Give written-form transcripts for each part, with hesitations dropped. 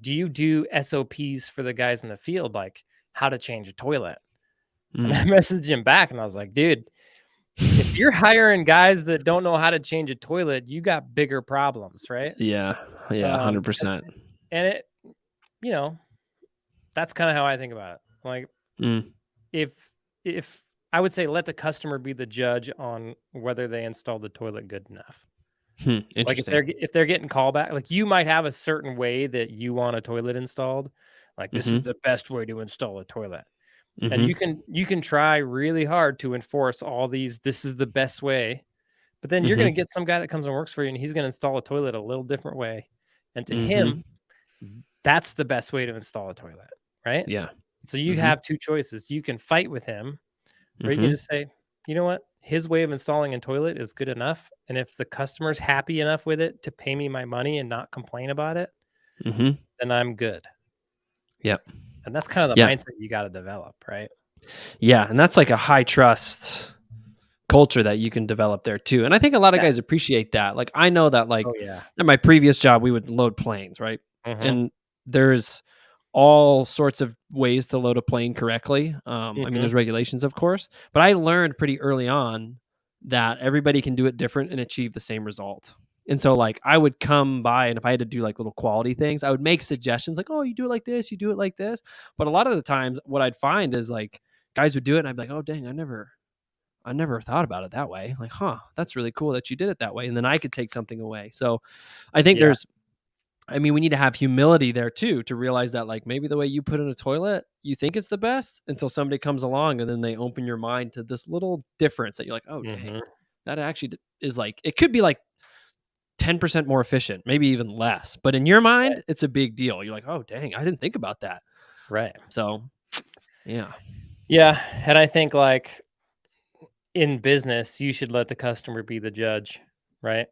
do you do SOPs for the guys in the field, like how to change a toilet? And I Mm. messaged him back and I was like, dude, if you're hiring guys that don't know how to change a toilet, you got bigger problems, right? Yeah. Yeah. 100%. And it, you know, that's kind of how I think about it. Like Mm. if if I would say let the customer be the judge on whether they installed the toilet good enough. Like Interesting. if they're getting callback, like you might have a certain way that you want a toilet installed. Like this is Mm-hmm. the best way to install a toilet. And Mm-hmm. you can try really hard to enforce all these, this is the best way. But then you're Mm-hmm. gonna get some guy that comes and works for you and he's gonna install a toilet a little different way. And to Mm-hmm. him, that's the best way to install a toilet, right? Yeah. So you Mm-hmm. have two choices. You can fight with him, or you can Mm-hmm. just say, you know what? His way of installing a toilet is good enough. And if the customer's happy enough with it to pay me my money and not complain about it, Mm-hmm. then I'm good. Yep. And that's kind of the Yeah. mindset you got to develop, right? Yeah. And that's like a high trust culture that you can develop there too. And I think a lot of Yeah. guys appreciate that. Like I know that Oh like yeah. at my previous job we would load planes, right? Mm-hmm. And there's all sorts of ways to load a plane correctly. I mean Mm-hmm. there's regulations of course, but I learned pretty early on that everybody can do it different and achieve the same result. And so like I would come by and if I had to do like little quality things, I would make suggestions like, "Oh, you do it like this, you do it like this." But a lot of the times what I'd find is like guys would do it and I'd be like, "Oh, dang, I never thought about it that way. Like, huh, that's really cool that you did it that way." And then I could take something away. So I think Yeah. we need to have humility there too, to realize that like maybe the way you put in a toilet, you think it's the best until somebody comes along and then they open your mind to this little difference that you're like, oh, dang, Mm-hmm. that actually is like, it could be like 10% more efficient, maybe even less. But in your Right. mind, it's a big deal. You're like, oh, dang, I didn't think about that. Right. So, yeah. Yeah. And I think like in business, you should let the customer be the judge, right?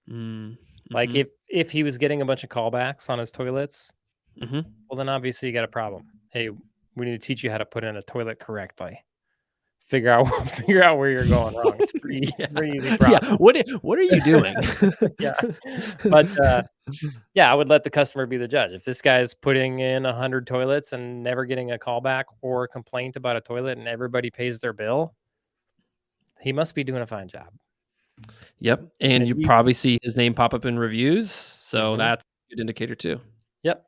Mm, Like hmm. if he was getting a bunch of callbacks on his toilets, Hmm. well then obviously you got a problem. Hey, we need to teach you how to put in a toilet correctly. Figure out figure out where you're going wrong. It's Yeah. pretty easy Yeah. process. What are you doing? Yeah. But yeah, I would let the customer be the judge. If this guy's putting in 100 toilets and never getting a callback or a complaint about a toilet and everybody pays their bill, he must be doing a fine job. Yep, and And you you probably see his name pop up in reviews, so Mhm. that's a good indicator too.